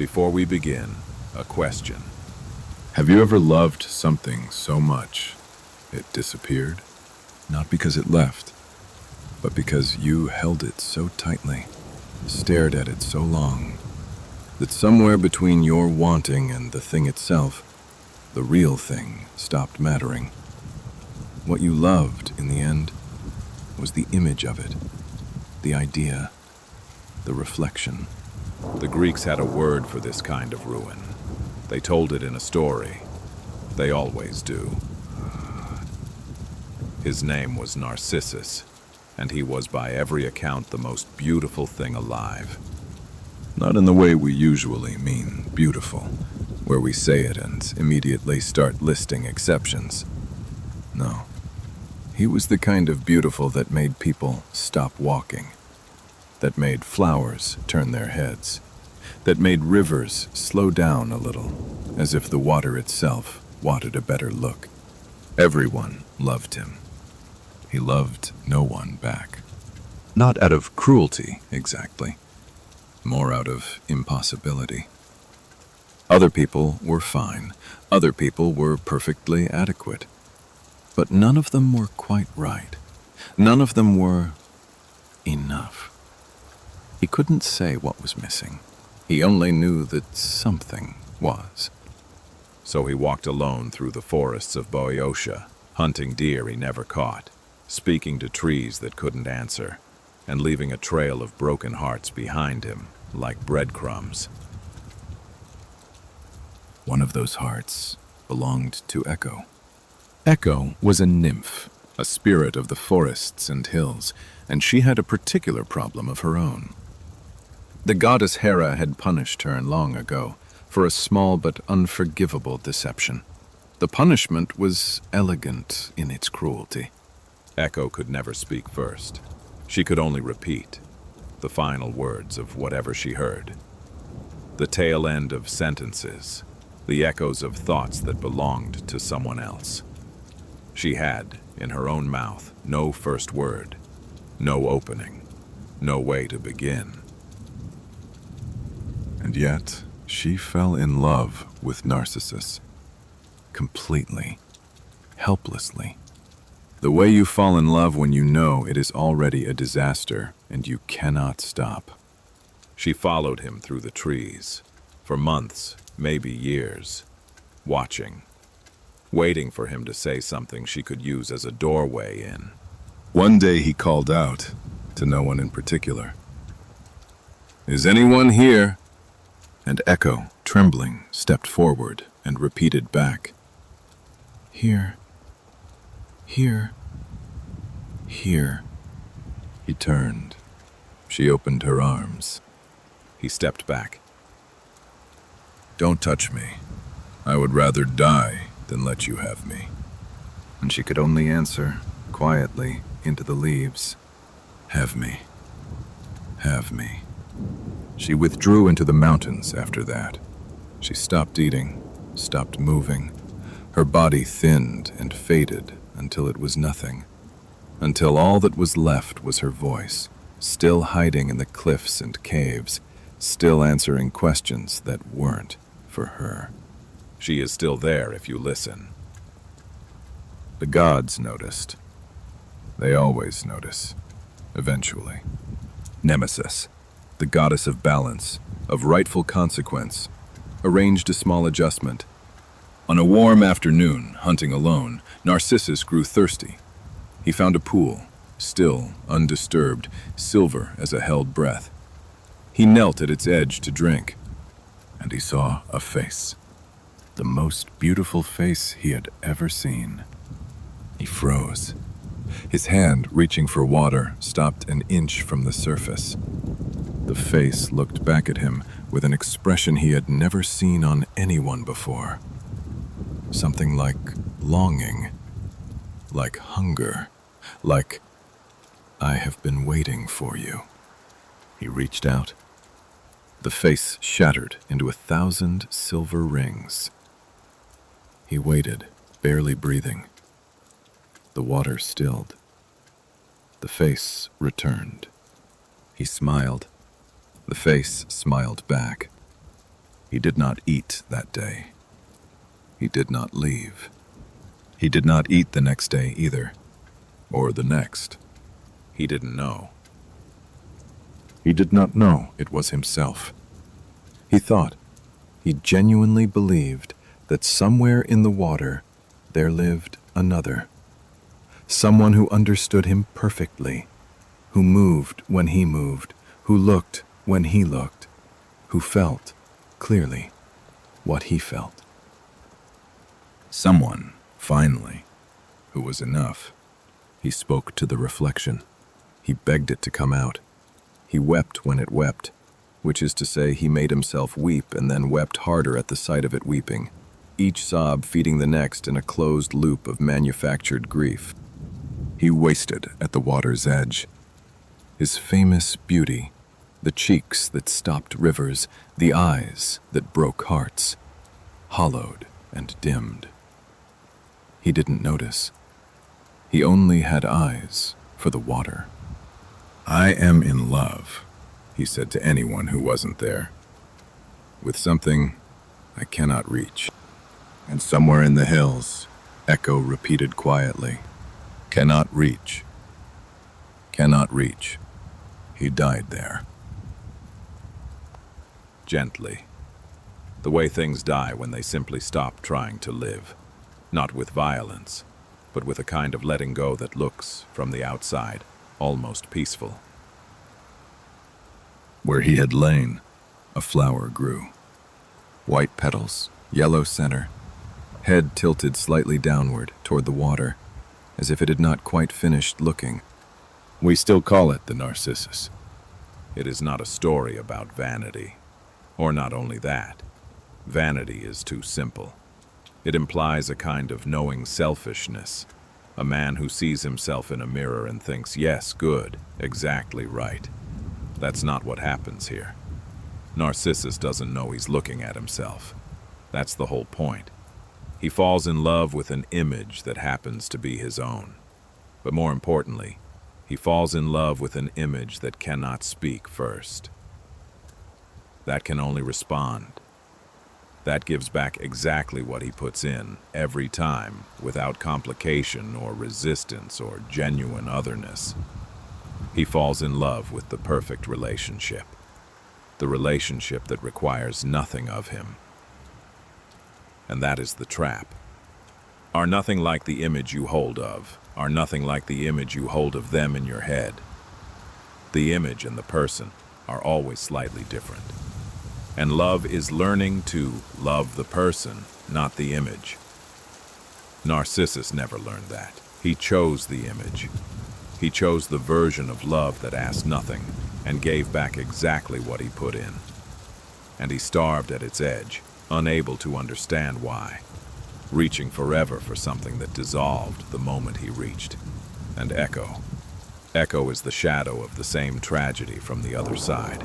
Before we begin, a question. Have you ever loved something so much it disappeared? Not because it left, but because you held it so tightly, stared at it so long, that somewhere between your wanting and the thing itself, the real thing stopped mattering. What you loved, in the end, was the image of it, the idea, the reflection. The Greeks had a word for this kind of ruin. They told it in a story. They always do. His name was Narcissus, and he was by every account the most beautiful thing alive. Not in the way we usually mean beautiful, where we say it and immediately start listing exceptions. No. He was the kind of beautiful that made people stop walking, that made flowers turn their heads, that made rivers slow down a little, as if the water itself wanted a better look. Everyone loved him. He loved no one back. Not out of cruelty, exactly. More out of impossibility. Other people were fine. Other people were perfectly adequate. But none of them were quite right. None of them were enough. He couldn't say what was missing. He only knew that something was. So he walked alone through the forests of Boeotia, hunting deer he never caught, speaking to trees that couldn't answer, and leaving a trail of broken hearts behind him, like breadcrumbs. One of those hearts belonged to Echo. Echo was a nymph, a spirit of the forests and hills, and she had a particular problem of her own. The goddess Hera had punished her long ago for a small but unforgivable deception. The punishment was elegant in its cruelty. Echo could never speak first. She could only repeat the final words of whatever she heard. The tail end of sentences, the echoes of thoughts that belonged to someone else. She had, in her own mouth, no first word, no opening, no way to begin. And yet, she fell in love with Narcissus. Completely. Helplessly. The way you fall in love when you know it is already a disaster and you cannot stop. She followed him through the trees, for months, maybe years, watching, waiting for him to say something she could use as a doorway in. One day he called out, to no one in particular, "Is anyone here?" And Echo, trembling, stepped forward and repeated back, "Here, here, here." He turned. She opened her arms. He stepped back. "Don't touch me. I would rather die than let you have me." And she could only answer, quietly, into the leaves, "Have me. Have me." She withdrew into the mountains after that. She stopped eating, stopped moving. Her body thinned and faded until it was nothing. Until all that was left was her voice, still hiding in the cliffs and caves, still answering questions that weren't for her. She is still there if you listen. The gods noticed. They always notice, eventually. Nemesis, the goddess of balance, of rightful consequence, arranged a small adjustment. On a warm afternoon, hunting alone, Narcissus grew thirsty. He found a pool, still, undisturbed, silver as a held breath. He knelt at its edge to drink, and he saw a face. The most beautiful face he had ever seen. He froze. His hand, reaching for water, stopped an inch from the surface. The face looked back at him with an expression he had never seen on anyone before. Something like longing, like hunger, like, "I have been waiting for you." He reached out. The face shattered into 1,000 silver rings. He waited, barely breathing. The water stilled. The face returned. He smiled. The face smiled back. He did not eat that day. He did not leave. He did not eat the next day either, or the next. He didn't know. He did not know it was himself. He thought, he genuinely believed that somewhere in the water there lived another. Someone who understood him perfectly, who moved when he moved, who looked when he looked, who felt clearly what he felt. Someone, finally, who was enough. He spoke to the reflection. He begged it to come out. He wept when it wept, which is to say he made himself weep and then wept harder at the sight of it weeping, each sob feeding the next in a closed loop of manufactured grief. He wasted at the water's edge. His famous beauty, the cheeks that stopped rivers, the eyes that broke hearts, hollowed and dimmed. He didn't notice. He only had eyes for the water. "I am in love," he said to anyone who wasn't there, "with something I cannot reach." And somewhere in the hills, Echo repeated quietly, "Cannot reach. Cannot reach." He died there. Gently. The way things die when they simply stop trying to live. Not with violence, but with a kind of letting go that looks, from the outside, almost peaceful. Where he had lain, a flower grew. White petals, yellow center, head tilted slightly downward toward the water, as if it had not quite finished looking. We still call it the Narcissus. It is not a story about vanity. Or not only that. Vanity is too simple. It implies a kind of knowing selfishness, a man who sees himself in a mirror and thinks, yes, good, exactly right. That's not what happens here. Narcissus doesn't know he's looking at himself. That's the whole point. He falls in love with an image that happens to be his own. But more importantly, he falls in love with an image that cannot speak first. That can only respond. That gives back exactly what he puts in every time, without complication or resistance or genuine otherness. He falls in love with the perfect relationship, the relationship that requires nothing of him. And that is the trap. Are nothing like the image you hold of, are nothing like the image you hold of them in your head. The image and the person are always slightly different. And love is learning to love the person, not the image. Narcissus never learned that. He chose the image. He chose the version of love that asked nothing and gave back exactly what he put in. And he starved at its edge, unable to understand why, reaching forever for something that dissolved the moment he reached. And Echo. Echo is the shadow of the same tragedy from the other side.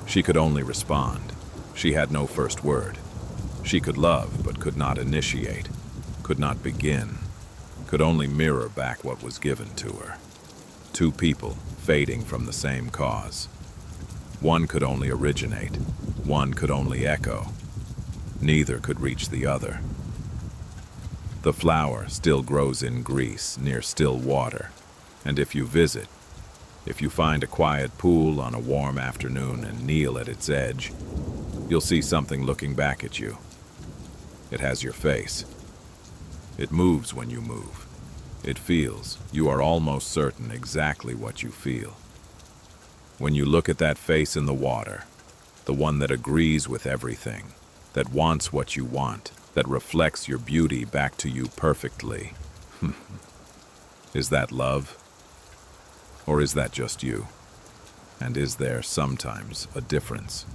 She could only respond. She had no first word. She could love, but could not initiate, could not begin, could only mirror back what was given to her. Two people, fading from the same cause. One could only originate, one could only echo. Neither could reach the other. The flower still grows in Greece, near still water, and if you visit, if you find a quiet pool on a warm afternoon and kneel at its edge, you'll see something looking back at you. It has your face. It moves when you move. It feels, you are almost certain exactly what you feel. When you look at that face in the water, the one that agrees with everything, that wants what you want, that reflects your beauty back to you perfectly, is that love? Or is that just you? And is there sometimes a difference?